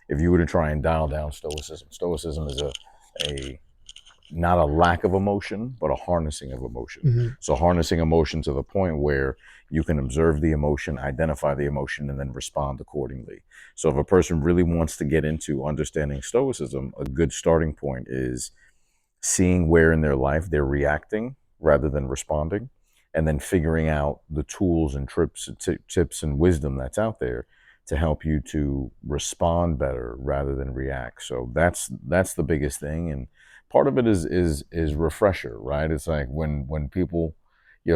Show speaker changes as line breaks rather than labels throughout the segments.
if you were to try and dial down stoicism is a not a lack of emotion, but a harnessing of emotion.
Mm-hmm.
So harnessing emotion to the point where you can observe the emotion, identify the emotion, and then respond accordingly. So if a person really wants to get into understanding stoicism, a good starting point is seeing where in their life they're reacting rather than responding, and then figuring out the tools and tips and wisdom that's out there to help you to respond better rather than react. So that's the biggest thing, and part of it is refresher, right? It's like when people,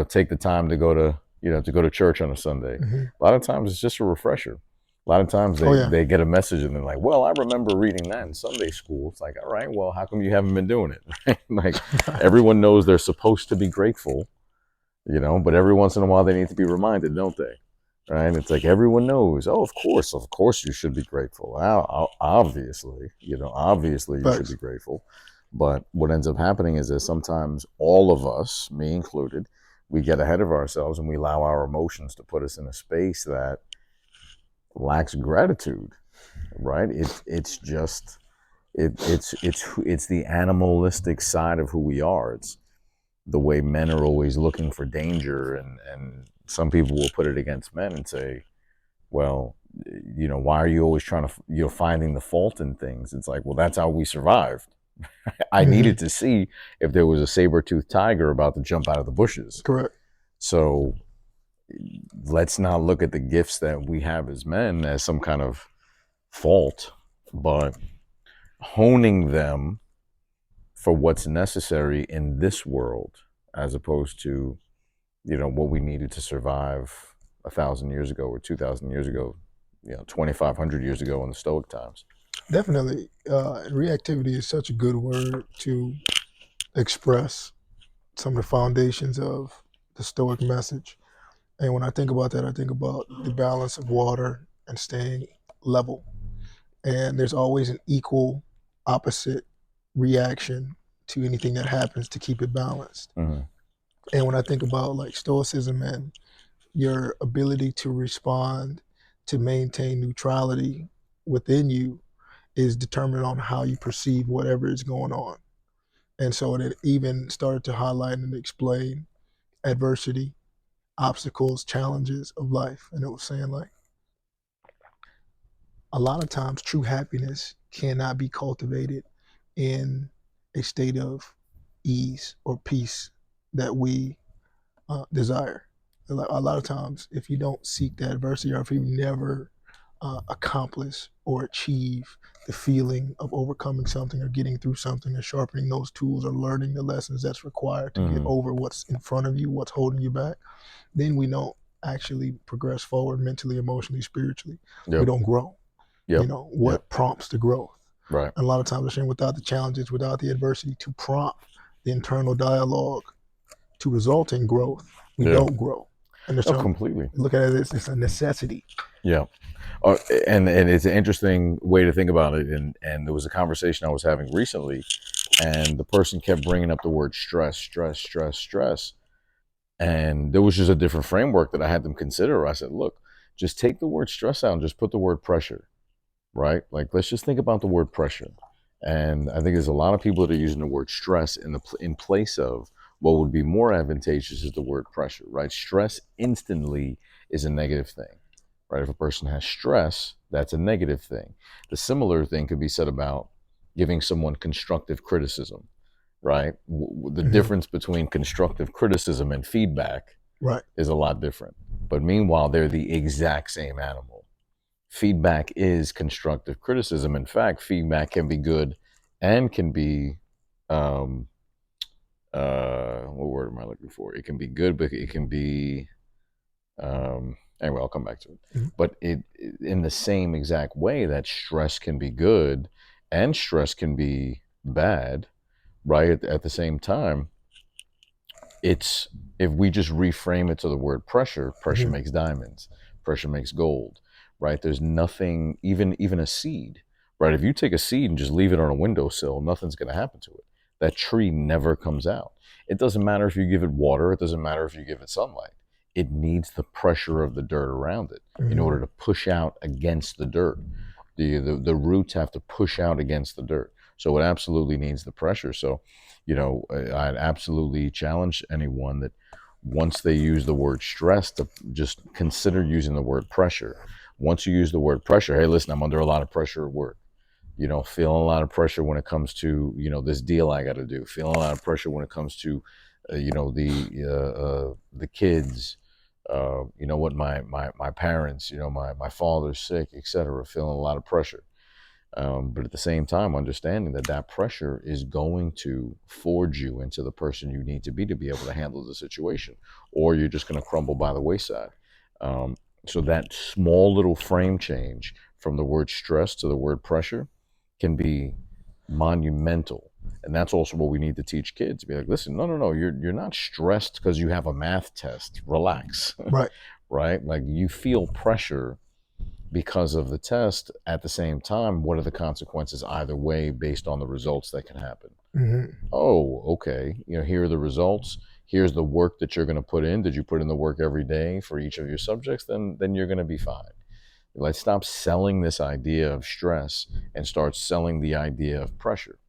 take the time to go to to go to church on a Sunday.
Mm-hmm.
A lot of times it's just a refresher. A lot of times
Oh
they
yeah.
they get a message and they're like, well, I remember reading that in Sunday school. It's like, all right, well, how come you haven't been doing it? Right? Like,
Right.
everyone knows they're supposed to be grateful, but every once in a while they need to be reminded, don't they? Right? It's like everyone knows. Oh, of course, you should be grateful. Obviously, you should be
Facts.
grateful. But what ends up happening is that sometimes all of us, me included, we get ahead of ourselves and we allow our emotions to put us in a space that lacks gratitude. Right? It's just it's the animalistic side of who we are. It's the way men are always looking for danger, and some people will put it against men and say, well, why are you always trying to finding the fault in things? It's like, well, that's how we survived. I
Mm-hmm.
needed to see if there was a saber-toothed tiger about to jump out of the bushes.
Correct.
So let's not look at the gifts that we have as men as some kind of fault, but honing them for what's necessary in this world, as opposed to what we needed to survive 1,000 years ago or 2,000 years ago, 2,500 years ago in the Stoic times.
Definitely. Reactivity is such a good word to express some of the foundations of the Stoic message. And when I think about that, I think about the balance of water and staying level. And there's always an equal opposite reaction to anything that happens to keep it balanced.
Mm-hmm.
And when I think about like Stoicism and your ability to respond, to maintain neutrality within you, is determined on how you perceive whatever is going on. And so it even started to highlight and explain adversity, obstacles, challenges of life. And it was saying like a lot of times true happiness cannot be cultivated in a state of ease or peace that we desire. A lot of times, if you don't seek that adversity, or if you never accomplish or achieve the feeling of overcoming something or getting through something or sharpening those tools or learning the lessons that's required to get
Mm-hmm.
over what's in front of you, what's holding you back, then we don't actually progress forward mentally, emotionally, spiritually. We
Yep.
don't grow.
Yep. Yep.
What prompts the growth?
Right.
And a lot of times, saying without the challenges, without the adversity to prompt the internal dialogue to result in growth, we
Yeah.
don't grow. And there's
Oh,
some
completely.
look at it as it's a necessity.
Yeah. Uh, and it's an interesting way to think about it. And there was a conversation I was having recently, and the person kept bringing up the word stress, stress, stress, stress. And there was just a different framework that I had them consider. I said, look, just take the word stress out and just put the word pressure, right? Like, let's just think about the word pressure. And I think there's a lot of people that are using the word stress in place of what would be more advantageous is the word pressure, right? Stress instantly is a negative thing, right? If a person has stress, that's a negative thing. The similar thing could be said about giving someone constructive criticism, right? The
Mm-hmm.
difference between constructive criticism and feedback
Right.
is a lot different. But meanwhile, they're the exact same animal. Feedback is constructive criticism. In fact, feedback can be good and can be, um, what word am I looking for? It can be good, but it can be, anyway, I'll come back to it.
Mm-hmm.
But in the same exact way that stress can be good and stress can be bad, right? At the same time, it's if we just reframe it to the word pressure, pressure
Mm-hmm.
makes diamonds, pressure makes gold, right? There's nothing, even a seed, right? If you take a seed and just leave it on a windowsill, nothing's going to happen to it. That tree never comes out. It doesn't matter if you give it water, it doesn't matter if you give it sunlight. It needs the pressure of the dirt around it in
Mm-hmm.
order to push out against the dirt. The roots have to push out against the dirt. So it absolutely needs the pressure. So, I'd absolutely challenge anyone that once they use the word stress to just consider using the word pressure. Once you use the word pressure, hey, listen, I'm under a lot of pressure at work. Feeling a lot of pressure when it comes to, this deal I got to do. Feeling a lot of pressure when it comes to, the kids. What my parents, my father's sick, etc. Feeling a lot of pressure. But at the same time, understanding that that pressure is going to forge you into the person you need to be able to handle the situation, or you're just going to crumble by the wayside. So that small little frame change from the word stress to the word pressure can be monumental. And that's also what we need to teach kids. Be like, listen, no, you're not stressed because you have a math test. Relax.
Right.
Right? Like, you feel pressure because of the test. At the same time, what are the consequences either way based on the results that can happen?
Mm-hmm.
Oh, okay. Here are the results. Here's the work that you're going to put in. Did you put in the work every day for each of your subjects? Then you're going to be fine. Let's stop selling this idea of stress and start selling the idea of pressure.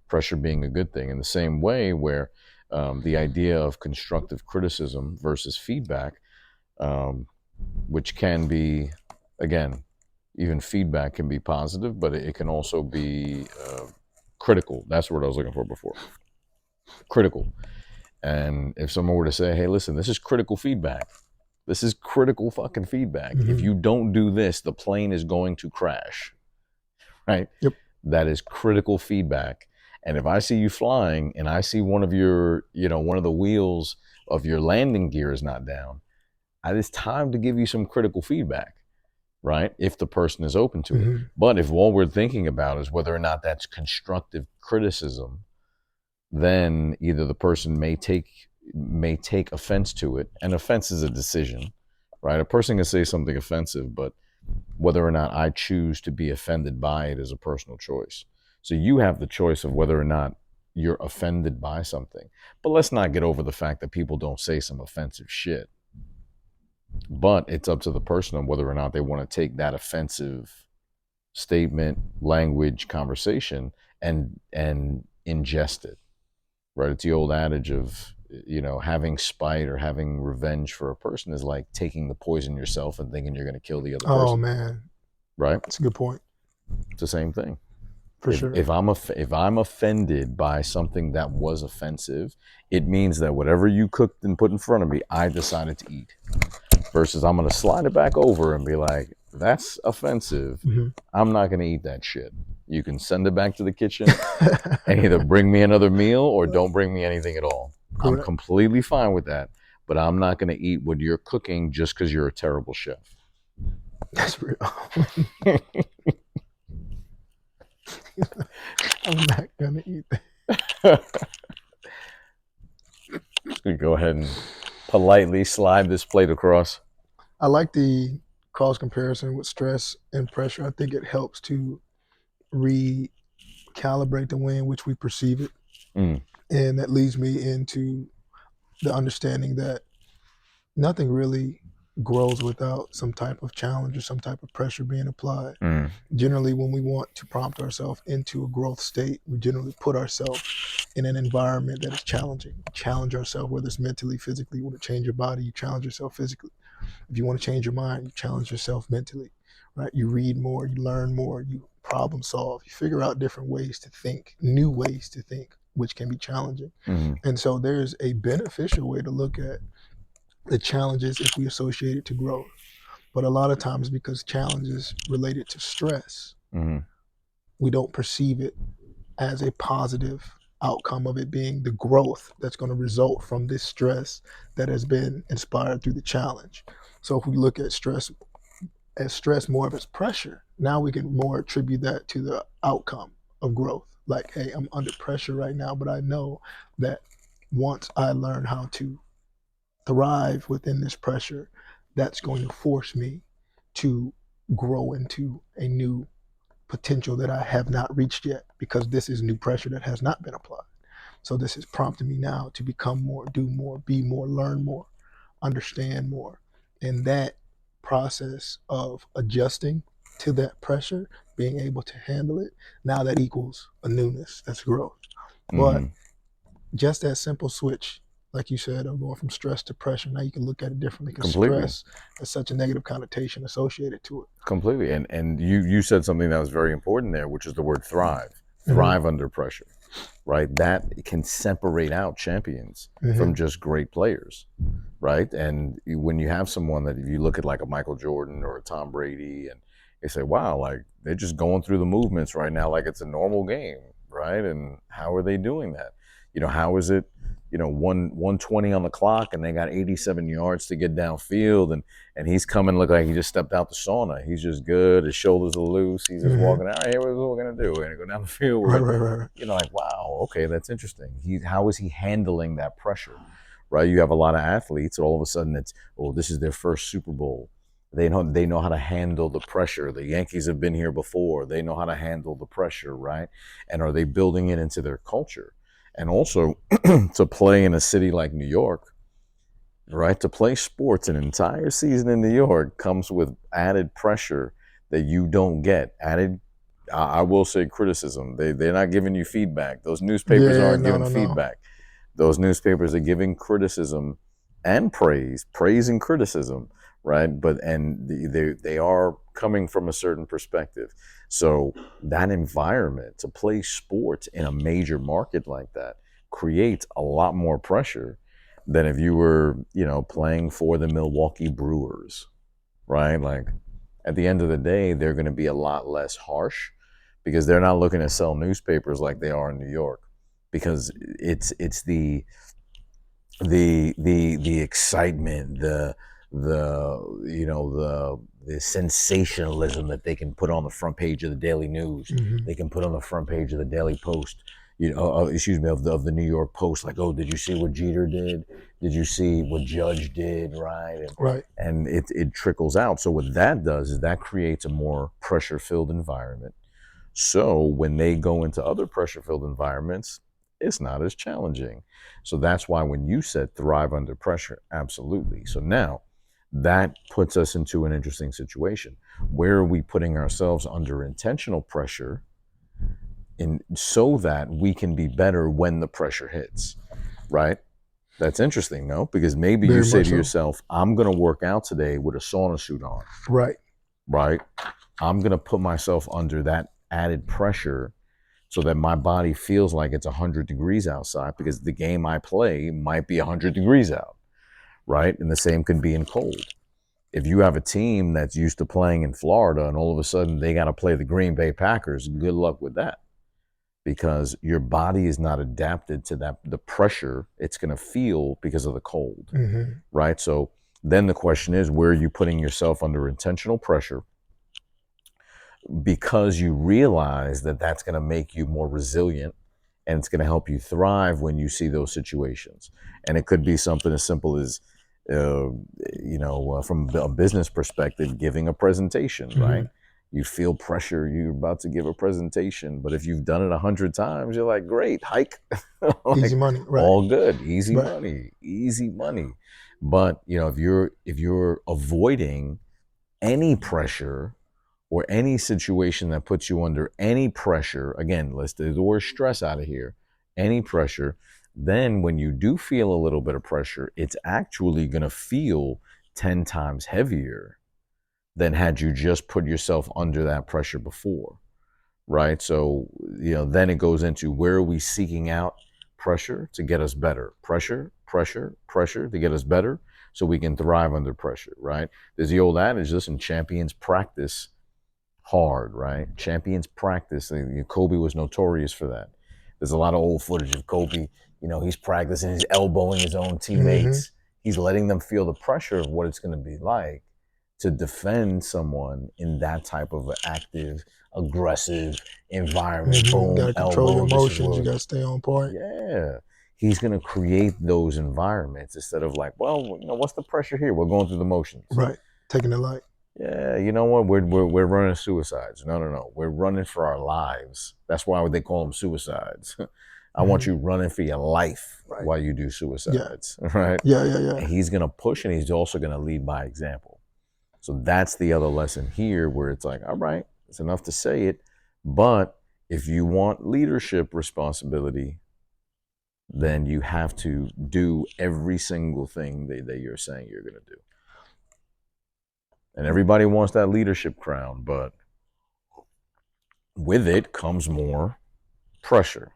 Pressure being a good thing. In the same way, where the idea of constructive criticism versus feedback, which can be, again, even feedback can be positive, but it can also be critical. That's what I was looking for before. Critical. And if someone were to say, hey, listen, this is critical feedback. This is critical fucking feedback.
Mm-hmm.
If you don't do this, the plane is going to crash. Right?
Yep.
That is critical feedback. And if I see you flying and I see one of the wheels of your landing gear is not down, it's time to give you some critical feedback, right? If the person is open to
Mm-hmm.
it. But if all we're thinking about is whether or not that's constructive criticism, then either the person may take offense to it, and offense is a decision, right? A person can say something offensive, but whether or not I choose to be offended by it is a personal choice. So you have the choice of whether or not you're offended by something. But let's not get over the fact that people don't say some offensive shit. But it's up to the person on whether or not they want to take that offensive statement, language, conversation, and ingest it. Right? It's the old adage of, having spite or having revenge for a person is like taking the poison yourself and thinking you're going to kill the other person.
Oh man,
Right?
that's a good point.
It's the same thing.
For sure.
If I'm offended by something that was offensive, it means that whatever you cooked and put in front of me, I decided to eat. Versus I'm going to slide it back over and be like, that's offensive.
Mm-hmm.
I'm not going to eat that shit. You can send it back to the kitchen and either bring me another meal or don't bring me anything at all.
Correct.
I'm completely fine with that. But I'm not going to eat what you're cooking just because you're a terrible chef.
That's real. I'm not going to eat that.
Go ahead and politely slide this plate across.
I like the cross comparison with stress and pressure. I think it helps to recalibrate the way in which we perceive it. And that leads me into the understanding that nothing really grows without some type of challenge or some type of pressure being applied. Generally, when we want to prompt ourselves into a growth state, we generally put ourselves in an environment that is challenging. Challenge ourselves, whether it's mentally, physically. You want to change your body, you challenge yourself physically. If you want to change your mind, you challenge yourself mentally, right? You read more, you learn more, you problem solve, you figure out different ways to think, new ways to think, which can be challenging. And so there's a beneficial way to look at the challenges if we associate it to growth. But a lot of times, because challenges related to stress, we don't perceive it as a positive outcome of it being the growth that's going to result from this stress that has been inspired through the challenge. So if we look at stress more of as pressure, now we can more attribute that to the outcome of growth. Like, hey, I'm under pressure right now, but I know that once I learn how to thrive within this pressure, that's going to force me to grow into a new potential that I have not reached yet, because this is new pressure that has not been applied. So this is prompting me now to become more, do more, be more, learn more, understand more. And that process of adjusting to that pressure, being able to handle it, now that equals a newness. That's growth. But
Hmm.
just that simple switch, like you said, of going from stress to pressure, now you can look at it differently because
Completely.
stress has such a negative connotation associated to it.
Completely. And you said something that was very important there, which is the word thrive.
Mm-hmm.
Thrive under pressure, right? That can separate out champions
Mm-hmm.
from just great players, right? And when you have someone that, if you look at like a Michael Jordan or a Tom Brady, and they say, wow, like they're just going through the movements right now like it's a normal game, right? And how are they doing that? How is it, 120 on the clock and they got 87 yards to get downfield, and he's coming look like he just stepped out the sauna. He's just good. His shoulders are loose. He's just
Mm-hmm.
walking out. Hey, what we're gonna do? We're gonna go down the field. We're
Right,
gonna,
right, right, right.
like, wow, okay, that's interesting. How is he handling that pressure? Right? You have a lot of athletes. All of a sudden, it's, oh, this is their first Super Bowl. They know how to handle the pressure. The Yankees have been here before. They know how to handle the pressure, right? And are they building it into their culture? And also, to play in a city like New York, right? To play sports an entire season in New York comes with added pressure that you don't get. I will say, criticism. They're not giving you feedback. Those newspapers
Yeah,
aren't
no,
giving
no, no.
feedback. Those newspapers are giving criticism and praise and criticism, right? They are coming from a certain perspective. So that environment to play sports in a major market like that creates a lot more pressure than if you were, playing for the Milwaukee Brewers, right? Like, at the end of the day, they're going to be a lot less harsh because they're not looking to sell newspapers like they are in New York, because it's the excitement, the sensationalism that they can put on the front page of the Daily News.
Mm-hmm.
They can put on the front page of the Daily Post. Excuse me, of the New York Post. Like, oh, did you see what Jeter did? Did you see what Judge did? Right,
Right.
and it trickles out. So what that does is that creates a more pressure-filled environment. So when they go into other pressure-filled environments, it's not as challenging. So that's why when you said thrive under pressure, absolutely. So now that puts us into an interesting situation. Where are we putting ourselves under intentional pressure so that we can be better when the pressure hits, right? That's interesting, no? Because maybe you
Very
say
much
to
so.
yourself, I'm going to work out today with a sauna suit on,
Right.
right? I'm going to put myself under that added pressure so that my body feels like it's 100 degrees outside, because the game I play might be 100 degrees out, right? And the same can be in cold. If you have a team that's used to playing in Florida and all of a sudden they got to play the Green Bay Packers, good luck with that, because your body is not adapted to the pressure it's going to feel because of the cold,
Mm-hmm.
right? So then the question is, where are you putting yourself under intentional pressure because you realize that that's going to make you more resilient and it's going to help you thrive when you see those situations. And it could be something as simple as, from a business perspective, giving a presentation,
Mm-hmm.
right? You feel pressure, you're about to give a presentation, but if you've done it 100 times, you're like, great, hike.
Easy
Like,
money. Right.
all good, easy
Right.
money, easy money. But if you're avoiding any pressure or any situation that puts you under any pressure, again, let's do the word stress out of here, any pressure, then when you do feel a little bit of pressure, it's actually going to feel 10 times heavier than had you just put yourself under that pressure before, right? So, then it goes into, where are we seeking out pressure to get us better? Pressure to get us better so we can thrive under pressure, right? There's the old adage, listen, champions practice hard, right? Champions practice. Kobe was notorious for that. There's a lot of old footage of Kobe. He's practicing, he's elbowing his own
Mm-hmm.
teammates. He's letting them feel the pressure of what it's going to be like to defend someone in that type of active, aggressive environment.
Mm-hmm. Got
Boom,
to control your
elbow. This is
emotions. You
where,
got to stay on point.
yeah. He's going to create those environments instead of like, well, what's the pressure here? We're going through the motions.
Right. Taking it light.
Yeah, you know what? We're running suicides. No. We're running for our lives. That's why they call them suicides. I want
Mm-hmm.
you running for your life
Right.
while you do
Yeah.
suicides, right?
Yeah. Yeah. Yeah.
And he's going to push, and he's also going to lead by example. So that's the other lesson here, where it's like, all right, it's enough to say it, but if you want leadership responsibility, then you have to do every single thing that you're saying you're going to do. And everybody wants that leadership crown, but with it comes more pressure.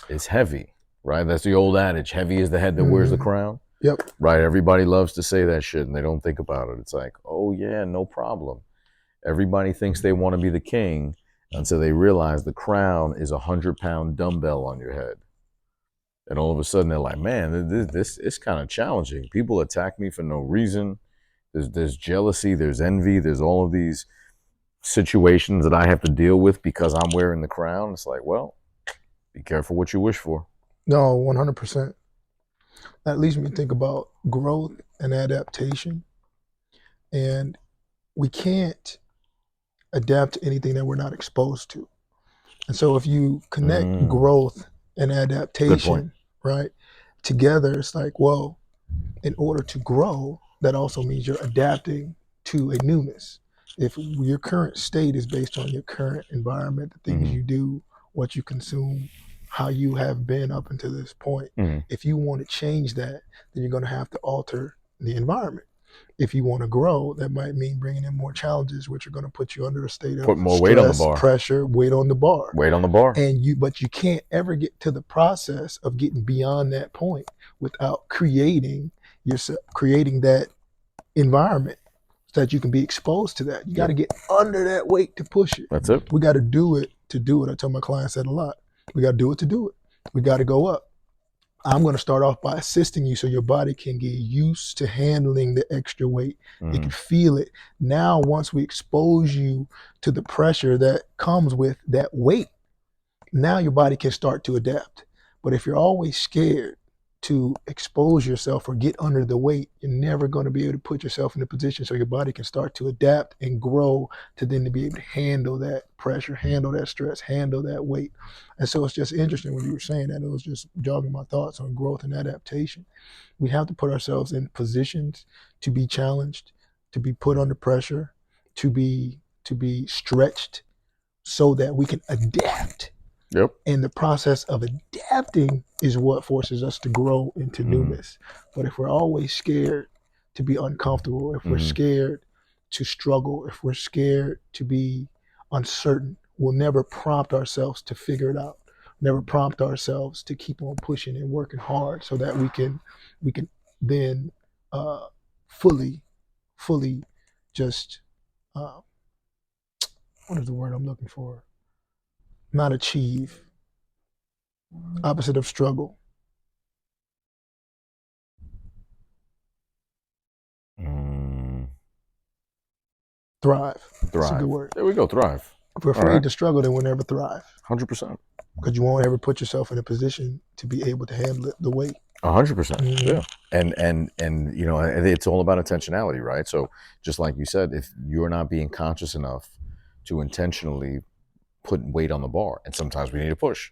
It's heavy, right? That's the old adage, heavy is the head that wears the crown.
Yep.
Right? Everybody loves to say that shit and they don't think about it. It's like, oh yeah, no problem. Everybody thinks they want to be the king until they realize the crown is 100-pound dumbbell on your head. And all of a sudden they're like, man, this is kind of challenging. People attack me for no reason. There's jealousy, there's envy, there's all of these situations that I have to deal with because I'm wearing the crown. It's like, well, be careful what you wish for.
No, 100%. That leads me to think about growth and adaptation. And we can't adapt to anything that we're not exposed to. And so if you connect growth and adaptation, right, together, it's like, well, in order to grow, that also means you're adapting to a newness. If your current state is based on your current environment, the things you do, what you consume, how you have been up until this point, if you want to change that, then you're going to have to alter the environment. If you want to grow, that might mean bringing in more challenges, which are going to put you under a state of
put more
stress,
weight on the bar,
pressure, weight on the bar. But you can't ever get to the process of getting beyond that point without creating that environment so that you can be exposed to that. You got to get under that weight to push it.
That's it.
We got to do it to do it. I tell my clients that a lot. We got to do it to do it. We got to go up. I'm going to start off by assisting you so your body can get used to handling the extra weight. You can feel it. Now, once we expose you to the pressure that comes with that weight, now your body can start to adapt. But if you're always scared to expose yourself or get under the weight, you're never going to be able to put yourself in a position so your body can start to adapt and grow to then to be able to handle that pressure, handle that stress, handle that weight. And so it's just interesting when you were saying that. It was just jogging my thoughts on growth and adaptation. We have to put ourselves in positions to be challenged, to be put under pressure, to be stretched so that we can adapt.
Yep.
And the process of adapting is what forces us to grow into newness. But if we're always scared to be uncomfortable, if we're scared to struggle, if we're scared to be uncertain, we'll never prompt ourselves to figure it out. Never prompt ourselves to keep on pushing and working hard so that we can then fully just what is the word I'm looking for? Not achieve. Opposite of struggle. Thrive. That's a good word.
There we go, thrive.
If we're afraid to struggle, then we'll never thrive.
100%.
Because you won't ever put yourself in a position to be able to handle it the weight.
100%. Yeah. And you know, it's all about intentionality, right? So just like you said, if you're not being conscious enough to intentionally put weight on the bar, and sometimes we need to push.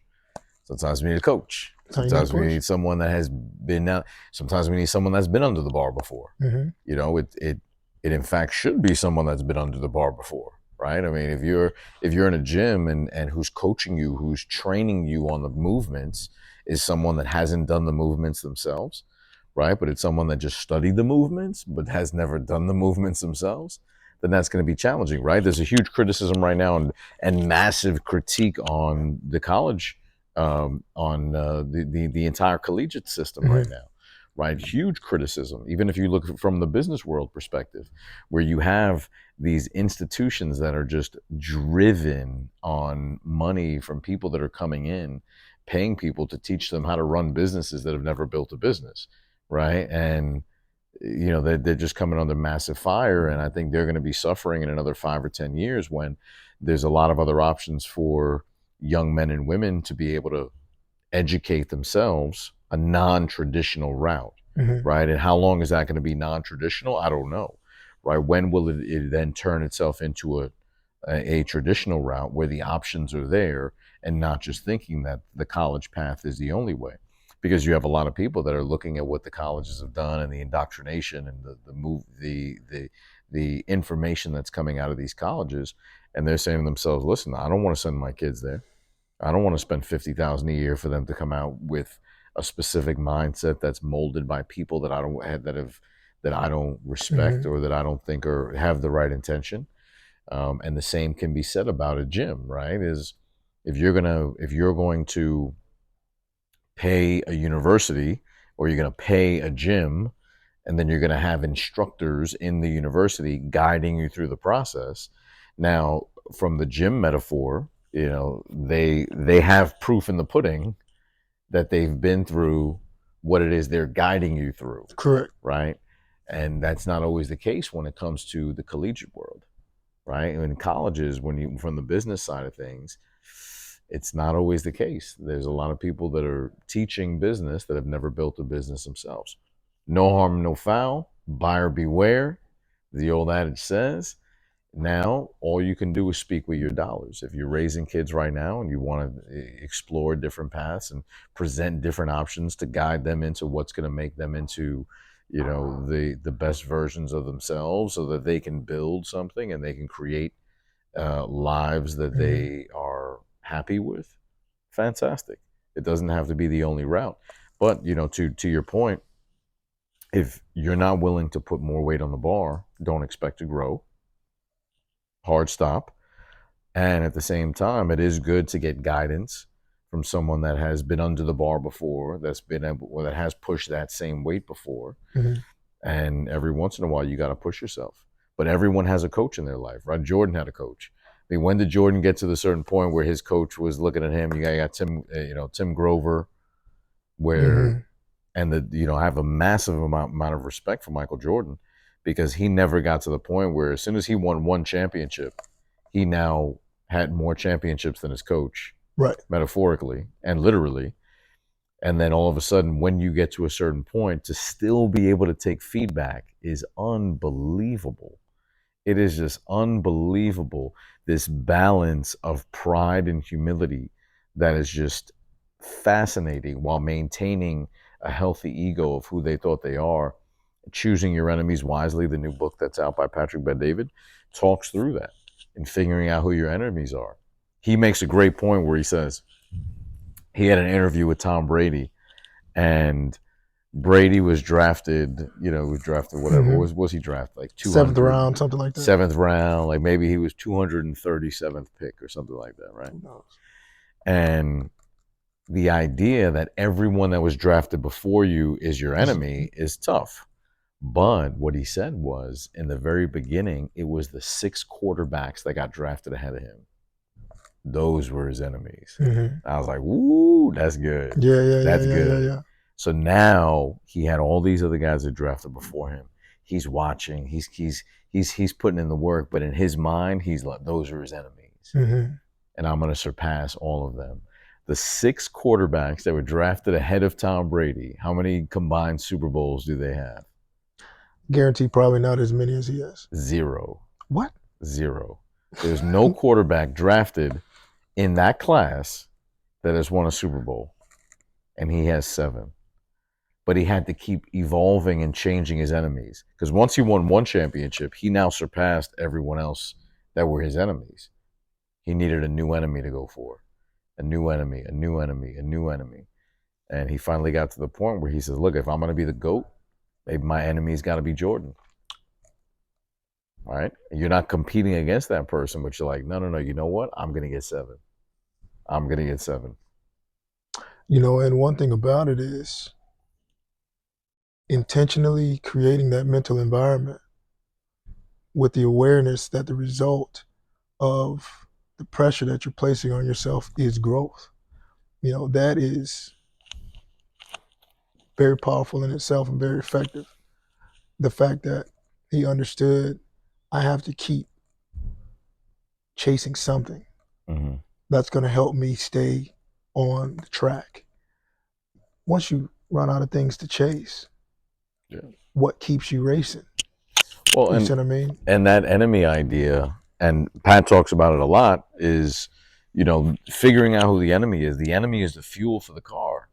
Sometimes we need a coach. Sometimes we need someone that has been out. Sometimes we need someone that's been under the bar before. You know, it in fact should be someone that's been under the bar before, right? I mean, if you're in a gym and who's coaching you, who's training you on the movements, is someone that hasn't done the movements themselves, right? But it's someone that just studied the movements but has never done the movements themselves, then that's going to be challenging, right? There's a huge criticism right now and massive critique on the college, on the entire collegiate system right now, right? Huge criticism, even if you look from the business world perspective, where you have these institutions that are just driven on money from people that are coming in, paying people to teach them how to run businesses that have never built a business, right? And you know, they're just coming under massive fire, and I think they're going to be suffering in another 5 or 10 years when there's a lot of other options for young men and women to be able to educate themselves a non-traditional route, right? And how long is that going to be non-traditional? I don't know, right? When will it then turn itself into a traditional route where the options are there and not just thinking that the college path is the only way? Because you have a lot of people that are looking at what the colleges have done and the indoctrination and the the information that's coming out of these colleges, and they're saying to themselves, listen, I don't want to send my kids there. I don't want to spend $50,000 a year for them to come out with a specific mindset that's molded by people that I don't have that I don't respect or that I don't think or have the right intention. And the same can be said about a gym, right? Is if you're going to pay a university or you're going to pay a gym, and then you're going to have instructors in the university guiding you through the process. Now, from the gym metaphor, they have proof in the pudding that they've been through what it is they're guiding you through.
Correct.
Right? And that's not always the case when it comes to the collegiate world, right? In colleges, from the business side of things, it's not always the case. There's a lot of people that are teaching business that have never built a business themselves. No harm, no foul, buyer beware, the old adage says. Now, all you can do is speak with your dollars. If you're raising kids right now and you want to explore different paths and present different options to guide them into what's going to make them into, the best versions of themselves so that they can build something and they can create lives that they are happy with, fantastic. It doesn't have to be the only route. But, to your point, if you're not willing to put more weight on the bar, don't expect to grow. Hard stop. And at the same time, it is good to get guidance from someone that has been under the bar before, that has pushed that same weight before. And every once in a while, you got to push yourself. But everyone has a coach in their life, right? Jordan had a coach. I mean, when did Jordan get to the certain point where his coach was looking at him? You got Tim Grover, where, and I have a massive amount of respect for Michael Jordan because he never got to the point where as soon as he won one championship, he now had more championships than his coach,
right?
Metaphorically and literally. And then all of a sudden, when you get to a certain point, to still be able to take feedback is unbelievable. It is just unbelievable, this balance of pride and humility that is just fascinating while maintaining a healthy ego of who they thought they are. Choosing Your Enemies Wisely, the new book that's out by Patrick Bet-David, talks through that and figuring out who your enemies are. He makes a great point where he says he had an interview with Tom Brady, and Brady was drafted, whatever. Was he drafted? Like
7th round, something like that.
7th round, like maybe he was 237th pick or something like that, right?
Who knows?
And the idea that everyone that was drafted before you is your enemy is tough. But what he said was, in the very beginning, it was the 6 quarterbacks that got drafted ahead of him. Those were his enemies. I was like, "Woo, that's good. That's good."
Yeah.
So now he had all these other guys that drafted before him. He's watching. He's putting in the work, but in his mind, he's like, "Those are his enemies, and I'm going to surpass all of them." The 6 quarterbacks that were drafted ahead of Tom Brady, how many combined Super Bowls do they have?
Guaranteed, probably not as many as he has.
0.
What?
0. There's no quarterback drafted in that class that has won a Super Bowl, and he has 7. But he had to keep evolving and changing his enemies, because once he won one championship, he now surpassed everyone else that were his enemies. He needed a new enemy to go for, a new enemy, a new enemy, a new enemy. And he finally got to the point where he says, look, if I'm going to be the GOAT, maybe my enemy's got to be Jordan. All right? You're not competing against that person, but you're like, no, you know what? I'm going to get 7. I'm going to get 7.
And one thing about it is intentionally creating that mental environment with the awareness that the result of the pressure that you're placing on yourself is growth. That is very powerful in itself and very effective. The fact that he understood, I have to keep chasing something that's going to help me stay on the track. Once you run out of things to chase, what keeps you racing?
Well,
you see what I mean?
And that enemy idea, and Pat talks about it a lot, is figuring out who the enemy is. The enemy is the fuel for the car.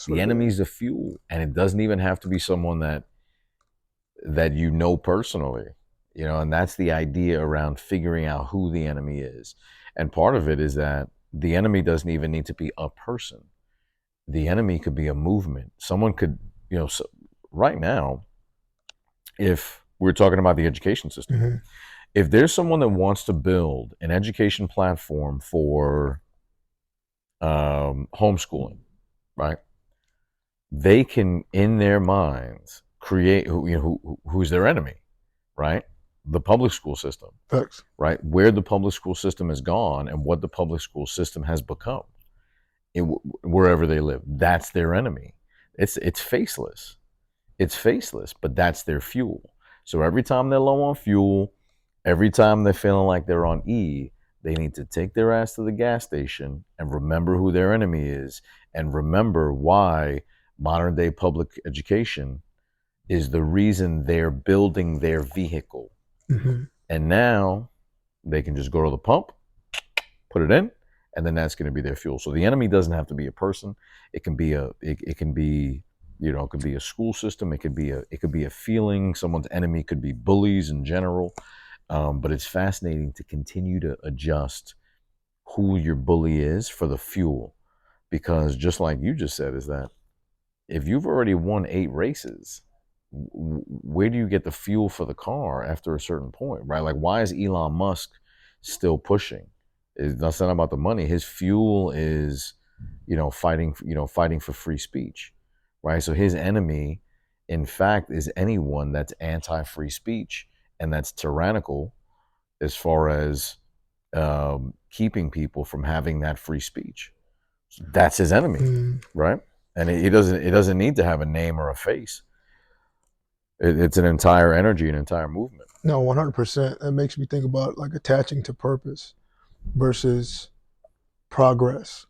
The enemy is the fuel, and it doesn't even have to be someone that you know personally. And that's the idea around figuring out who the enemy is. And part of it is that the enemy doesn't even need to be a person. The enemy could be a movement. Someone could, so right now, if we're talking about the education system,
Mm-hmm.
if there's someone that wants to build an education platform for homeschooling, right? They can, in their minds, create who's their enemy, right? The public school system,
Facts.
right? Where the public school system has gone and what the public school system has become, wherever they live, that's their enemy. It's faceless. It's faceless, but that's their fuel. So every time they're low on fuel, every time they're feeling like they're on E, they need to take their ass to the gas station and remember who their enemy is and remember why modern day public education is the reason they're building their vehicle.
Mm-hmm.
And now they can just go to the pump, put it in, and then that's going to be their fuel. So the enemy doesn't have to be a person. It can be it can be, it could be a school system. It could be a feeling. Someone's enemy could be bullies in general. But it's fascinating to continue to adjust who your bully is for the fuel, because just like you just said, is that if you've already won 8 races, where do you get the fuel for the car after a certain point, right? Like, why is Elon Musk still pushing? It's not about the money. His fuel is, fighting for free speech, right? So his enemy, in fact, is anyone that's anti-free speech and that's tyrannical as far as keeping people from having that free speech. That's his enemy,
Mm.
right? And it doesn't need to have a name or a face. It's an entire energy, an entire movement.
No, 100%. That makes me think about like attaching to purpose versus progress,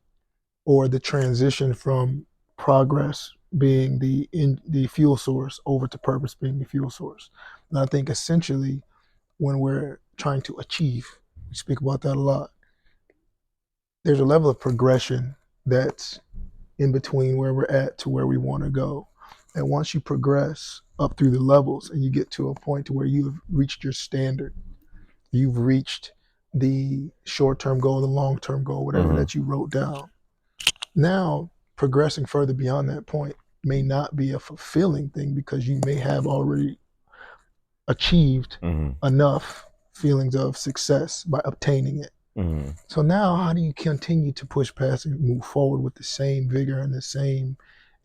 or the transition from progress being the fuel source over to purpose being the fuel source. And I think essentially when we're trying to achieve, we speak about that a lot. There's a level of progression that's in between where we're at to where we want to go. And once you progress up through the levels and you get to a point to where you've reached your standard, you've reached the short-term goal, the long-term goal, whatever
Mm-hmm.
that you wrote down. Now, progressing further beyond that point may not be a fulfilling thing because you may have already achieved
Mm-hmm.
enough feelings of success by obtaining it.
Mm-hmm.
So now, how do you continue to push past and move forward with the same vigor and the same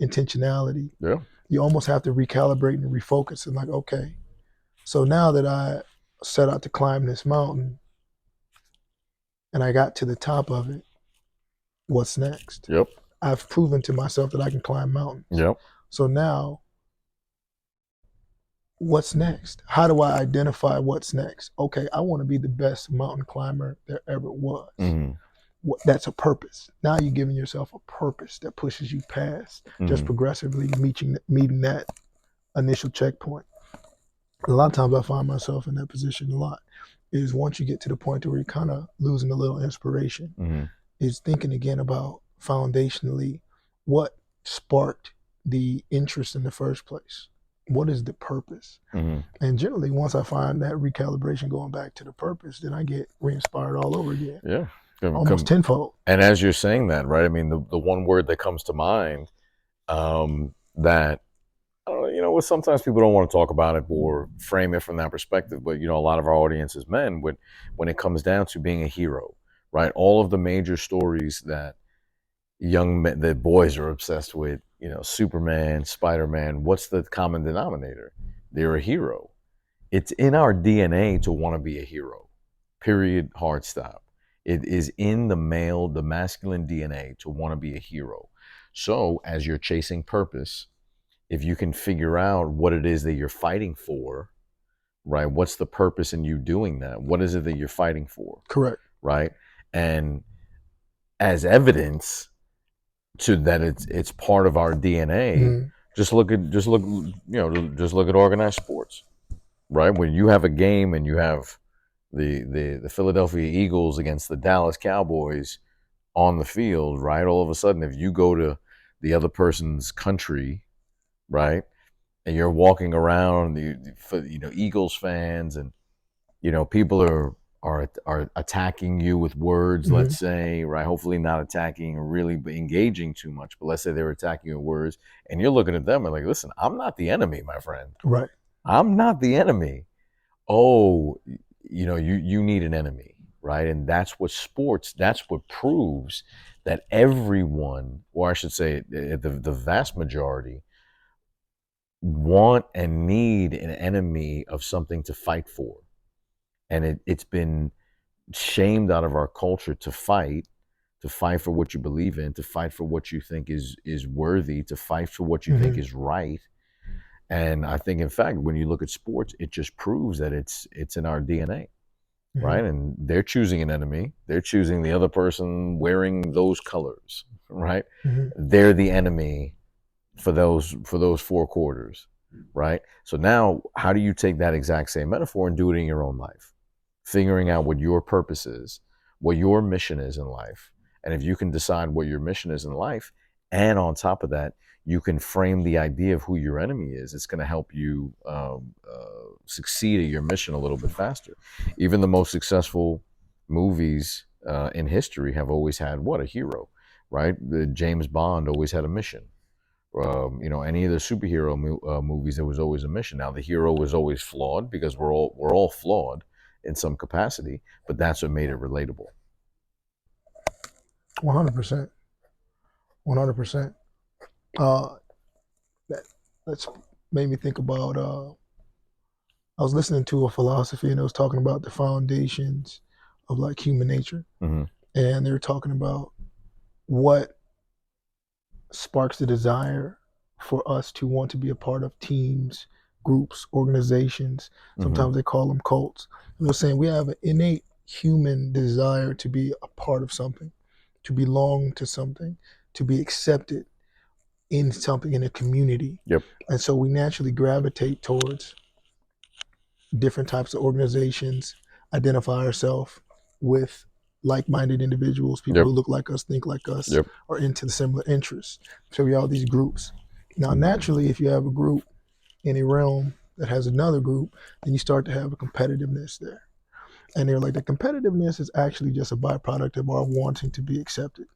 intentionality?
Yeah.
You almost have to recalibrate and refocus and like, okay, so now that I set out to climb this mountain and I got to the top of it, what's next?
Yep.
I've proven to myself that I can climb mountains.
Yep.
So now, what's next? How do I identify what's next? Okay, I want to be the best mountain climber there ever was.
Mm-hmm.
That's a purpose. Now you're giving yourself a purpose that pushes you past just progressively meeting that initial checkpoint. A lot of times I find myself in that position a lot, is once you get to the point where you're kind of losing a little inspiration,
Mm-hmm.
is thinking again about foundationally what sparked the interest in the first place. What is the purpose?
Mm-hmm.
And generally, once I find that recalibration going back to the purpose, then I get re-inspired all over again.
Yeah.
Almost tenfold.
And as you're saying that, right? I mean, the one word that comes to mind, that what sometimes people don't want to talk about it or frame it from that perspective, but a lot of our audience is men. When it comes down to being a hero, right? All of the major stories that young men, that boys are obsessed with, Superman, Spider-Man. What's the common denominator? They're a hero. It's in our DNA to want to be a hero. Period. Hard stop. It is in the masculine DNA to want to be a hero. So as you're chasing purpose, if you can figure out what it is that you're fighting for, right? What's the purpose in you doing that? What is it that you're fighting for?
Correct.
Right? And as evidence to that it's part of our DNA,
Mhm.
just look at organized sports, right? When you have a game and you have the Philadelphia Eagles against the Dallas Cowboys on the field, right? All of a sudden, if you go to the other person's country, right, and you're walking around, Eagles fans, and people are attacking you with words,
Hmm.
let's say, right? Hopefully not attacking or really engaging too much, but let's say they're attacking you with words, and you're looking at them and like, listen, I'm not the enemy, my friend.
Right.
I'm not the enemy. Oh, you need an enemy, right? And that's what proves that everyone, or I should say the vast majority, want and need an enemy of something to fight for. And it's been shamed out of our culture to fight for what you believe in, to fight for what you think is worthy, to fight for what you think
Hmm.
is right. And I think, in fact, when you look at sports, it just proves that it's in our DNA,
Hmm.
right? And they're choosing an enemy. They're choosing the other person wearing those colors, right?
Hmm.
They're the enemy for those 4 quarters, right? So now, how do you take that exact same metaphor and do it in your own life? Figuring out what your purpose is, what your mission is in life, and if you can decide what your mission is in life, and on top of that, you can frame the idea of who your enemy is. It's going to help you succeed at your mission a little bit faster. Even the most successful movies in history have always had what a hero, right? The James Bond always had a mission. Any of the superhero movies, there was always a mission. Now the hero was always flawed because we're all flawed in some capacity, but that's what made it relatable.
100%. 100%. Uh, that that's made me think about. I was listening to a philosophy, and it was talking about the foundations of like human nature,
Hmm.
and they were talking about what sparks the desire for us to want to be a part of teams, groups, organizations.
Hmm.
Sometimes they call them cults. And they're saying we have an innate human desire to be a part of something, to belong to something, to be accepted in something in a community.
Yep.
And so we naturally gravitate towards different types of organizations, identify ourselves with like-minded individuals, people
Yep.
who look like us, think like us,
Yep.
are into the similar interests. So we have these groups. Now, naturally, if you have a group in a realm that has another group, then you start to have a competitiveness there. And they're like, the competitiveness is actually just a byproduct of our wanting to be accepted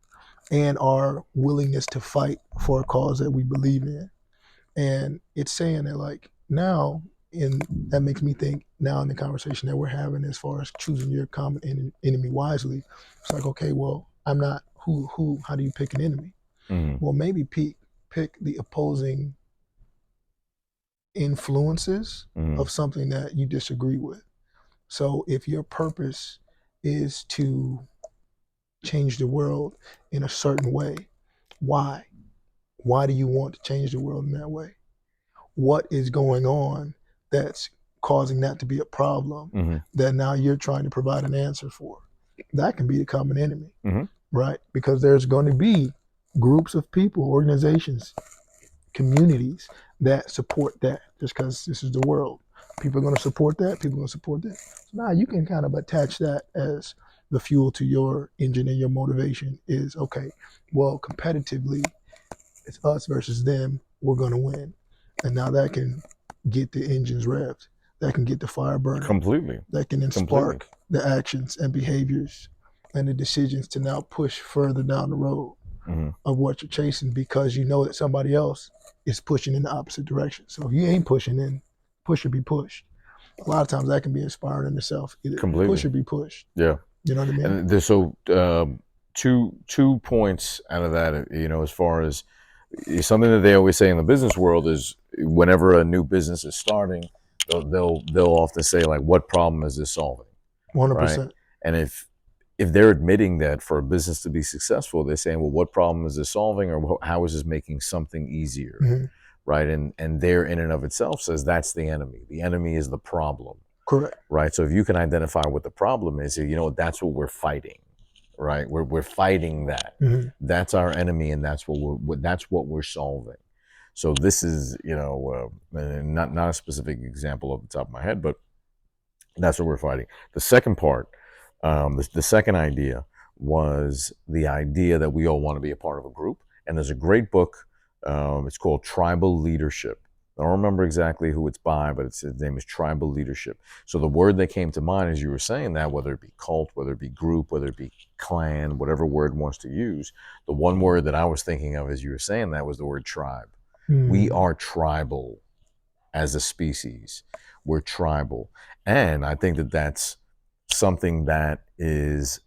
and our willingness to fight for a cause that we believe in. And it's saying that like now, and that makes me think now in the conversation that we're having as far as choosing your common enemy wisely, it's like, okay, well, I'm not how do you pick an enemy?
Hmm.
Well, maybe pick the opposing influences
Hmm.
of something that you disagree with. So if your purpose is to change the world in a certain way, why? Why do you want to change the world in that way? What is going on that's causing that to be a problem
Hmm.
that now you're trying to provide an answer for? That can be the common enemy,
Hmm.
right? Because there's going to be groups of people, organizations, communities that support that just because this is the world. People are going to support that. People are going to support that. So now you can kind of attach that as the fuel to your engine and your motivation is okay, well, competitively, it's us versus them. We're going to win. And now that can get the engines revved. That can get the fire burning.
Completely.
That can then
Completely.
spark the actions and behaviors and the decisions to now push further down the road
Hmm.
of what you're chasing because you know that somebody else is pushing in the opposite direction. So if you ain't pushing, then push or be pushed. A lot of times that can be inspiring in itself. Either push
Completely.
or be pushed.
Yeah.
You know what I mean?
And there's two points out of that. As far as something that they always say in the business world is whenever a new business is starting, they'll often say like, "What problem is this solving?" Right?
100%.
And if they're admitting that for a business to be successful, they're saying, "Well, what problem is this solving, or how is this making something easier?"
Mm-hmm.
Right? And there in and of itself says that's the enemy. The enemy is the problem.
Correct.
Right? So if you can identify what the problem is, that's what we're fighting, right? We're fighting that.
Mm-hmm.
That's our enemy, and that's what we're solving. So this is, not a specific example off the top of my head, but that's what we're fighting. The second part, the second idea was the idea that we all want to be a part of a group, and there's a great book. It's called Tribal Leadership, I don't remember exactly who it's by, but his name is Tribal Leadership. So the word that came to mind as you were saying that, whether it be cult, whether it be group, whether it be clan, whatever word wants to use, the one word that I was thinking of as you were saying that was the word tribe. We are tribal as a species. We're tribal. And I think that that's something that is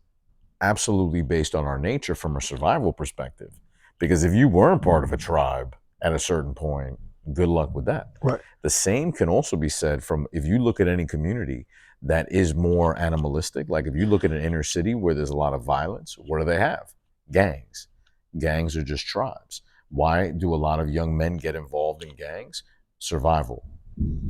absolutely based on our nature from a survival perspective. Because if you weren't part of a tribe at a certain point, good luck with that.
Right.
The same can also be said from if you look at any community that is more animalistic, like if you look at an inner city where there's a lot of violence, what do they have? Gangs. Gangs are just tribes. Why do a lot of young men get involved in gangs? Survival.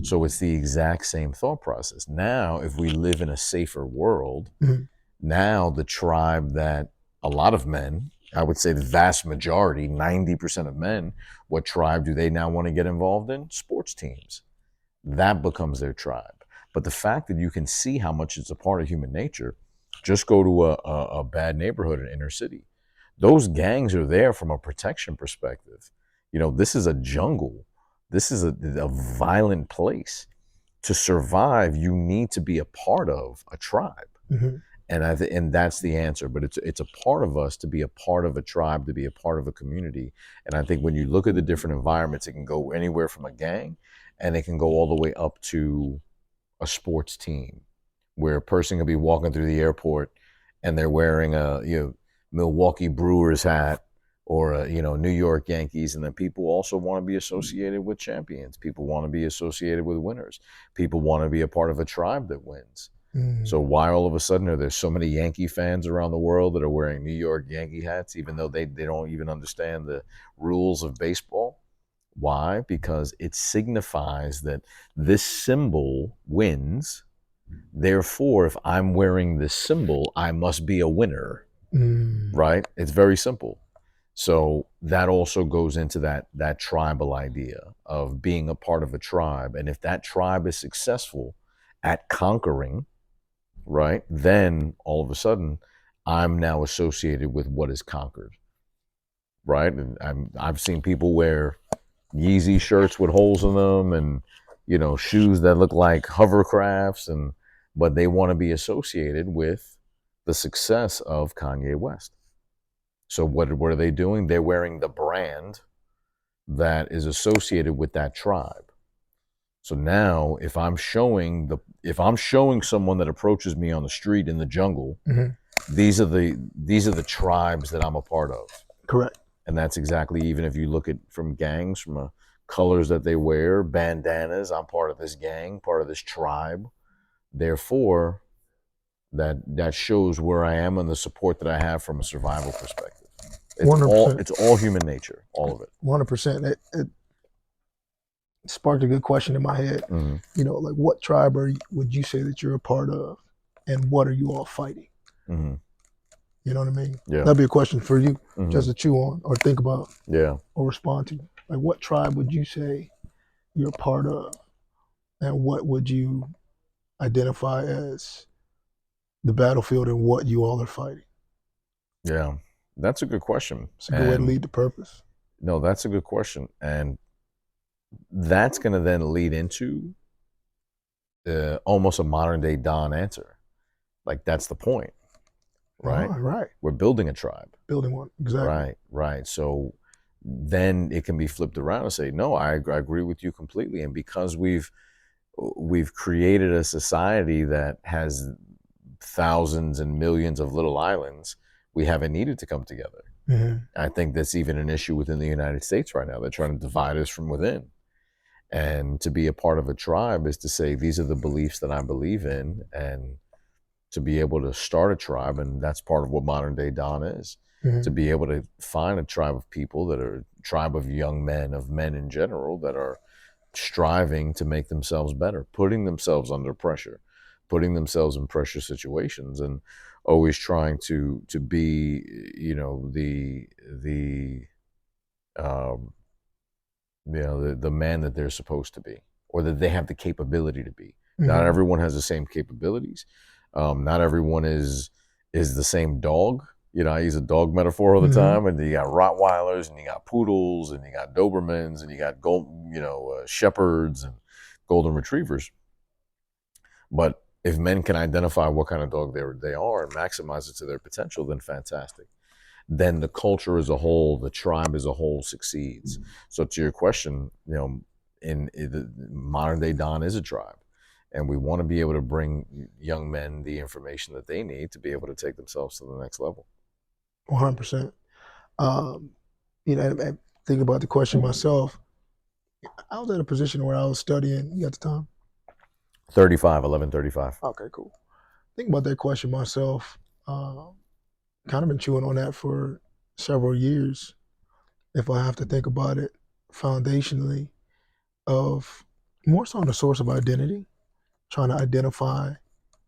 So it's the exact same thought process. Now, if we live in a safer world,
Mhm.
now the tribe that a lot of men, I would say the vast majority, 90% of men, what tribe do they now want to get involved in? Sports teams. That becomes their tribe. But the fact that you can see how much it's a part of human nature, just go to a bad neighborhood in inner city. Those gangs are there from a protection perspective. This is a jungle. This is a violent place. To survive, you need to be a part of a tribe.
Mm-hmm.
And that's the answer. But it's a part of us to be a part of a tribe, to be a part of a community. And I think when you look at the different environments, it can go anywhere from a gang, and it can go all the way up to a sports team, where a person can be walking through the airport and they're wearing a Milwaukee Brewers hat or a New York Yankees, and then people also want to be associated with champions. People want to be associated with winners. People want to be a part of a tribe that wins. So why all of a sudden are there so many Yankee fans around the world that are wearing New York Yankee hats, even though they don't even understand the rules of baseball? Why? Because it signifies that this symbol wins. Therefore, if I'm wearing this symbol, I must be a winner, right? It's very simple. So that also goes into that tribal idea of being a part of a tribe. And if that tribe is successful at conquering, right, then all of a sudden I'm now associated with what is conquered, right? And I've seen people wear Yeezy shirts with holes in them, and shoes that look like hovercrafts, but they want to be associated with the success of Kanye West. So what are they doing? They're wearing the brand that is associated with that tribe. So now if I'm showing someone that approaches me on the street in the jungle, these are the tribes that I'm a part of.
Correct.
And that's exactly, even if you look at from gangs, from colors that they wear, bandanas, I'm part of this gang, part of this tribe. Therefore, that shows where I am and the support that I have from a survival perspective.
100%.
It's all human nature, all of it.
100%. It sparked a good question in my head.
Mm-hmm.
Like what tribe would you say that you're a part of, and what are you all fighting?
Mm-hmm.
You know what I mean?
Yeah.
That'd be a question for you,
Mm-hmm.
just to chew on or think about.
Yeah.
Or respond to. Like what tribe would you say you're a part of, and what would you identify as the battlefield and what you all are fighting?
Yeah, that's a good question.
It's a good way to lead to purpose.
No, that's a good question. And that's going to then lead into almost a modern day Don answer. Like, that's the point, right?
Right.
We're building a tribe.
Building one, exactly.
Right. So then it can be flipped around and say, no, I agree with you completely. And because we've created a society that has thousands and millions of little islands, we haven't needed to come together.
Mm-hmm.
I think that's even an issue within the United States right now. They're trying to divide us from within. And to be a part of a tribe is to say, these are the beliefs that I believe in, and to be able to start a tribe. And that's part of what modern day Don is. Mm-hmm. To be able to find a tribe of people that are a tribe of young men, of men in general, that are striving to make themselves better, putting themselves under pressure, putting themselves in pressure situations, and always trying to be, the man that they're supposed to be, or that they have the capability to be. Mm-hmm. Not everyone has the same capabilities. Not everyone is the same dog. You know, I use a dog metaphor all the
Mhm.
time, and you got Rottweilers, and you got poodles, and you got Dobermans, and you got shepherds and golden retrievers. But if men can identify what kind of dog they are and maximize it to their potential, then fantastic. Then the culture as a whole, the tribe as a whole succeeds. So to your question, in the modern day Don is a tribe, and we want to be able to bring young men the information that they need to be able to take themselves to the next level.
100%. Um, I think about the question myself. I was at a position where I was studying. You got the time?
35, 11:35.
Okay, cool. Think about that question myself. Kind of been chewing on that for several years. If I have to think about it foundationally, of more so on the source of identity, trying to identify,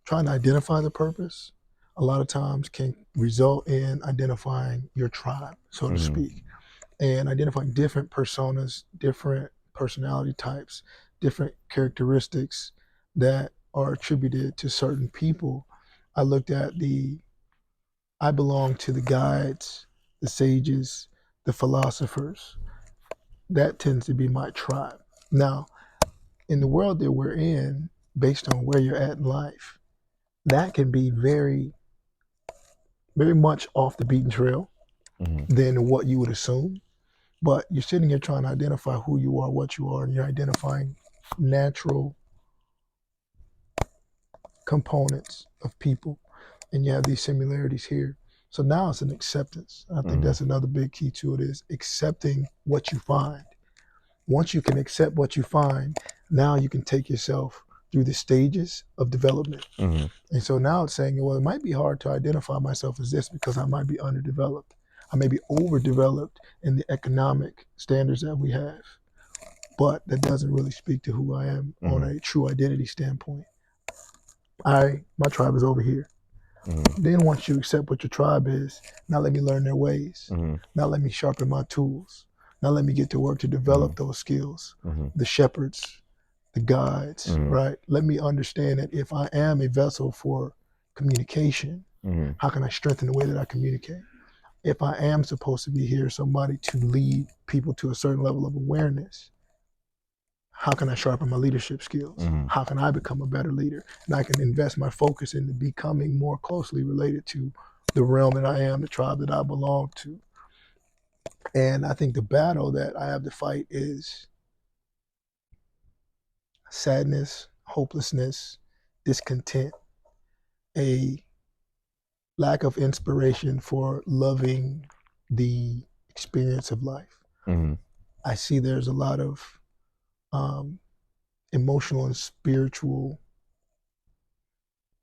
the purpose. A lot of times can result in identifying your tribe, so to
Mm-hmm.
speak, and identifying different personas, different personality types, different characteristics that are attributed to certain people. I looked at I belong to the guides, the sages, the philosophers. That tends to be my tribe. Now, in the world that we're in, based on where you're at in life, that can be very, very much off the beaten trail
Mm-hmm.
than what you would assume. But you're sitting here trying to identify who you are, what you are, and you're identifying natural components of people, and you have these similarities here. So now it's an acceptance. I think
Mm-hmm.
that's another big key to it, is accepting what you find. Once you can accept what you find, now you can take yourself through the stages of development.
Mm-hmm.
And so now it's saying, well, it might be hard to identify myself as this because I might be underdeveloped. I may be overdeveloped in the economic standards that we have, but that doesn't really speak to who I am on
Mm-hmm.
a true identity standpoint. My tribe is over here.
Mm-hmm.
Then once you accept what your tribe is, now let me learn their ways.
Mm-hmm.
Now let me sharpen my tools. Now let me get to work to develop those skills.
Mm-hmm.
The shepherds, the guides,
Mm-hmm.
right? Let me understand that if I am a vessel for communication,
Mm-hmm.
how can I strengthen the way that I communicate? If I am supposed to be here, somebody to lead people to a certain level of awareness, how can I sharpen my leadership skills?
Mm-hmm.
How can I become a better leader? And I can invest my focus into becoming more closely related to the realm that I am, the tribe that I belong to. And I think the battle that I have to fight is sadness, hopelessness, discontent, a lack of inspiration for loving the experience of life.
Mm-hmm.
I see there's a lot of um, emotional and spiritual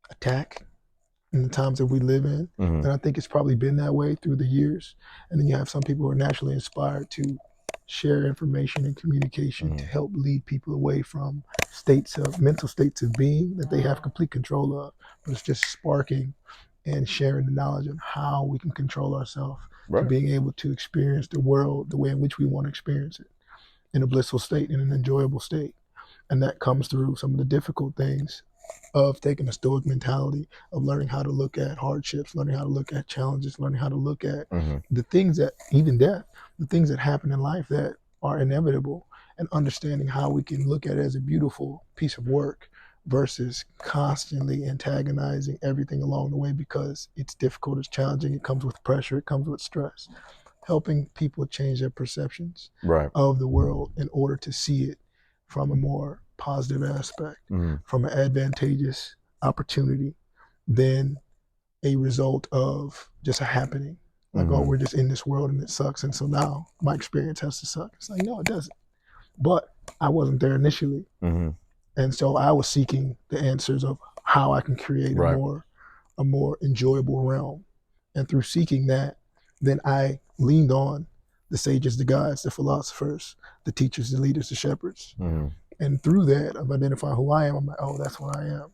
attack in the times that we live in.
Mm-hmm.
And I think it's probably been that way through the years. And then you have some people who are naturally inspired to share information and communication to help lead people away from mental states of being that they have complete control of. But it's just sparking and sharing the knowledge of how we can control ourselves to
Right.
being able to experience the world the way in which we want to experience it, in a blissful state, in an enjoyable state. And that comes through some of the difficult things of taking a stoic mentality, of learning how to look at hardships, learning how to look at challenges, learning how to look at
Mm-hmm.
the things that, even death, the things that happen in life that are inevitable, and understanding how we can look at it as a beautiful piece of work versus constantly antagonizing everything along the way because it's difficult, it's challenging, it comes with pressure, it comes with stress. Helping people change their perceptions
Right.
of the world in order to see it from a more positive aspect,
Mm-hmm.
from an advantageous opportunity than a result of just a happening. Like, oh, we're just in this world and it sucks. And so now my experience has to suck. It's like, no, it doesn't. But I wasn't there initially.
Mm-hmm.
And so I was seeking the answers of how I can create
Right.
a more enjoyable realm. And through seeking that, then I leaned on the sages, the guides, the philosophers, the teachers, the leaders, the shepherds.
Mm-hmm.
And through that, I've identified who I am. I'm like, oh, that's what I am.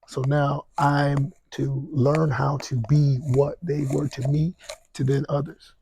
So now I'm to learn how to be what they were to me, to then others.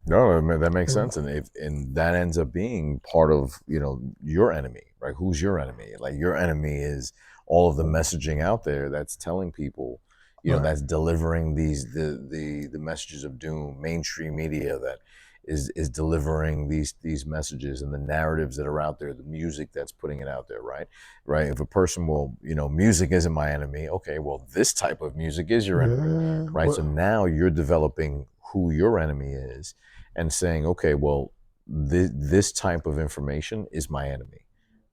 No, that makes sense, and that ends up being part of your enemy, right? Who's your enemy? Like your enemy is all of the messaging out there that's telling people,
Right.
that's delivering the messages of doom, mainstream media that is delivering these messages and the narratives that are out there, the music that's putting it out there, right. If a person will, music isn't my enemy, okay, well, this type of music is your enemy,
Yeah.
right. So now you're developing who your enemy is and saying, okay, well, this type of information is my enemy.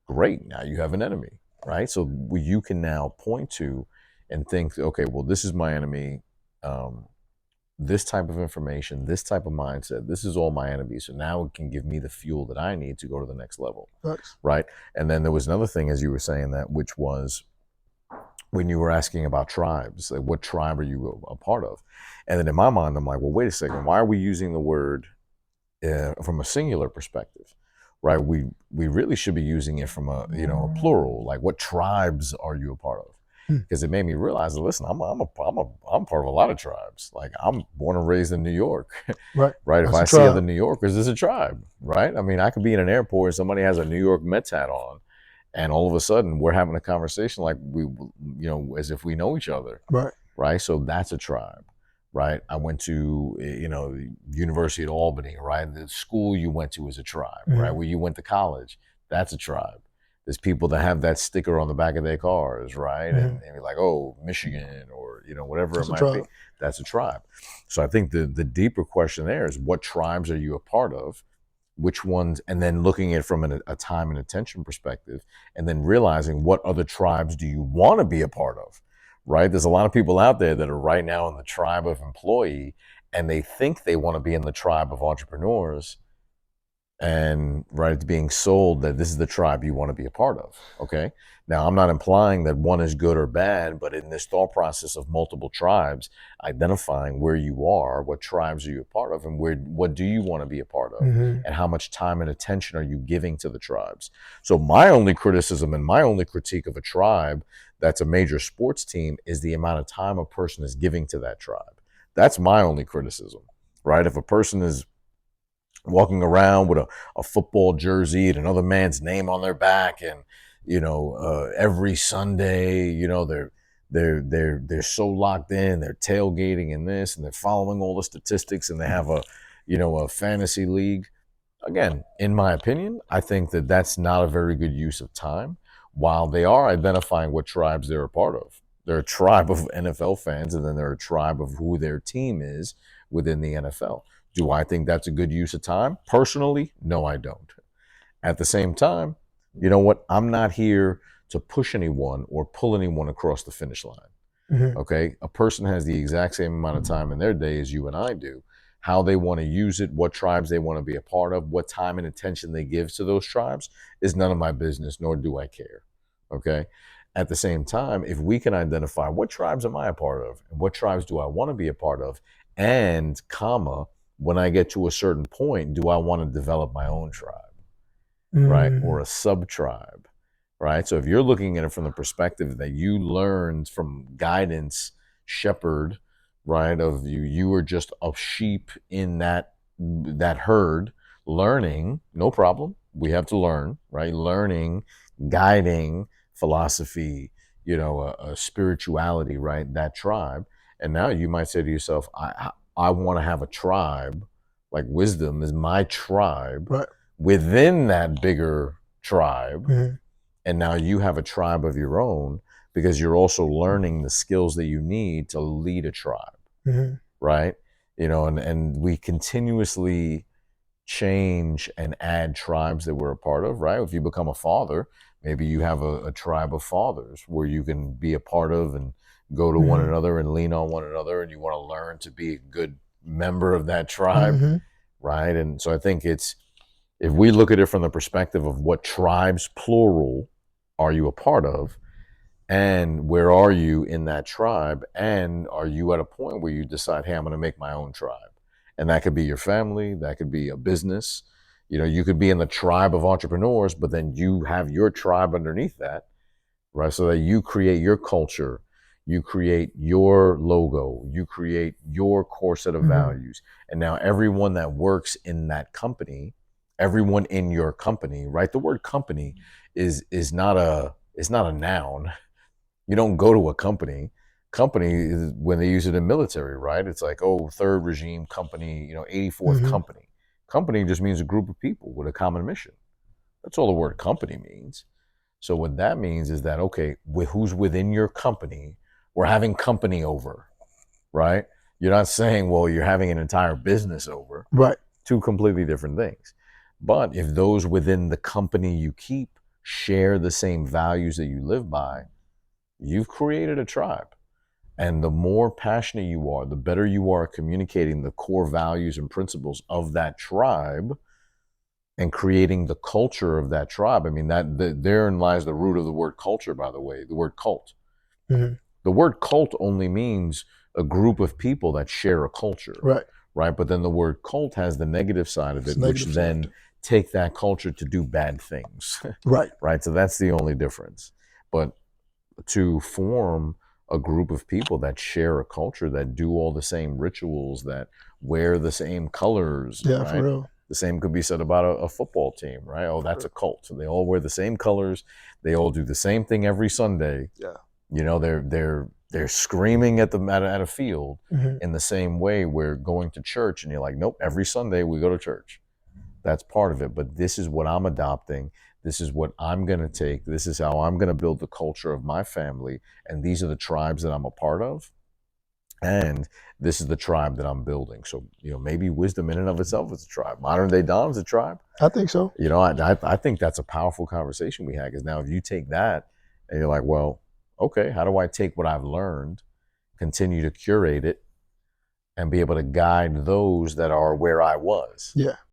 Great, now you have an enemy, right? So you can now point to and think, okay, well, this is my enemy. Um, this type of information, this type of mindset, this is all my enemy. So now it can give me the fuel that I need to go to the next level,
Facts.
right? And then there was another thing as you were saying that, which was when you were asking about tribes, like what tribe are you a part of? And then in my mind, I'm like, well, wait a second, why are we using the word from a singular perspective, right? We really should be using it from a plural. Like, what tribes are you a part of?
Hmm.
Because it made me realize that, listen, I'm part of a lot of tribes. Like, I'm born and raised in New York,
Right.
right? If
That's
I
a
see other
tribe.
New Yorkers, it's a tribe, right? I mean, I could be in an airport and somebody has a New York Mets hat on, and all of a sudden we're having a conversation like as if we know each other,
Right.
right? So that's a tribe, right? I went to, the University at Albany, right? The school you went to is a tribe, right? Where you went to college, that's a tribe. There's people that have that sticker on the back of their cars, right? And you're like, oh, Michigan, or whatever it
That's a
might be.
tribe.
That's a tribe. So I think the deeper question there is, what tribes are you a part of? Which ones, and then looking at it from a time and attention perspective, and then realizing what other tribes do you want to be a part of, right? There's a lot of people out there that are right now in the tribe of employee, and they think they want to be in the tribe of entrepreneurs, and right, it's being sold that this is the tribe you want to be a part of. Okay, now I'm not implying that one is good or bad, but in this thought process of multiple tribes, identifying where you are, what tribes are you a part of, and what do you want to be a part of, and how much time and attention are you giving to the tribes. So my only criticism and my only critique of a tribe that's a major sports team is the amount of time a person is giving to that tribe. That's my only criticism, right? If a person is walking around with a football jersey and another man's name on their back, and every Sunday, they're so locked in, they're tailgating and this, and they're following all the statistics, and they have a fantasy league. Again, in my opinion, I think that that's not a very good use of time. While they are identifying what tribes they're a part of, they're a tribe of NFL fans, and then they're a tribe of who their team is within the NFL. Do I think that's a good use of time? Personally, no, I don't. At the same time, you know what? I'm not here to push anyone or pull anyone across the finish line. Okay? A person has the exact same amount of time in their day as you and I do. How they want to use it, what tribes they want to be a part of, what time and attention they give to those tribes is none of my business, nor do I care. Okay? At the same time, if we can identify what tribes am I a part of and what tribes do I want to be a part of, and when I get to a certain point, do I want to develop my own tribe, right? Or a sub tribe, right? So if you're looking at it from the perspective that you learned from guidance shepherd, right, of you were just a sheep in that herd, learning, no problem. We have to learn, right? Learning, guiding, philosophy, a spirituality, right? That tribe. And now you might say to yourself, I want to have a tribe, like wisdom is my tribe,
Right.
within that bigger tribe. And now you have a tribe of your own, because you're also learning the skills that you need to lead a tribe, right? And we continuously change and add tribes that we're a part of, right? If you become a father, maybe you have a tribe of fathers where you can be a part of and go to one another and lean on one another, and you want to learn to be a good member of that tribe, right? And so I think if we look at it from the perspective of what tribes, plural, are you a part of, and where are you in that tribe, and are you at a point where you decide, hey, I'm going to make my own tribe? And that could be your family, that could be a business. You could be in the tribe of entrepreneurs, but then you have your tribe underneath that, right? So that you create your culture, you create your logo, you create your core set of values. And now everyone that works in that company, everyone in your company, right? The word company is not a noun. You don't go to a company. Company is when they use it in military, right? It's like, oh, third regime company, 84th
Hmm.
company. Company just means a group of people with a common mission. That's all the word company means. So what that means is that, okay, who's within your company, we're having company over, right? You're not saying, well, you're having an entire business over.
Right.
Two completely different things. But if those within the company you keep share the same values that you live by, you've created a tribe. And the more passionate you are, the better you are at communicating the core values and principles of that tribe and creating the culture of that tribe. I mean, therein lies the root of the word culture, by the way, the word cult.
Hmm.
The word cult only means a group of people that share a culture,
Right.
right? But then the word cult has the negative side of
It's
it,
a
which
negative side
then
too.
take that culture to do bad things,
Right.
right? So that's the only difference. But to form a group of people that share a culture, that do all the same rituals, that wear the same colors,
Yeah, for
right?
real.
The same could be said about a football team, right? Oh,
For
that's
real.
a cult. So they all wear the same colors. They all do the same thing every Sunday.
Yeah.
They're screaming at a field
Hmm.
in the same way we're going to church, and you're like, nope, every Sunday we go to church. That's part of it. But this is what I'm adopting. This is what I'm going to take. This is how I'm going to build the culture of my family. And these are the tribes that I'm a part of. And this is the tribe that I'm building. So, maybe wisdom in and of itself is a tribe. Modern day Dom is a tribe.
I think so.
I think that's a powerful conversation we had because now if you take that and you're like, well, okay, how do I take what I've learned, continue to curate it, and be able to guide those that are where I was?
Yeah.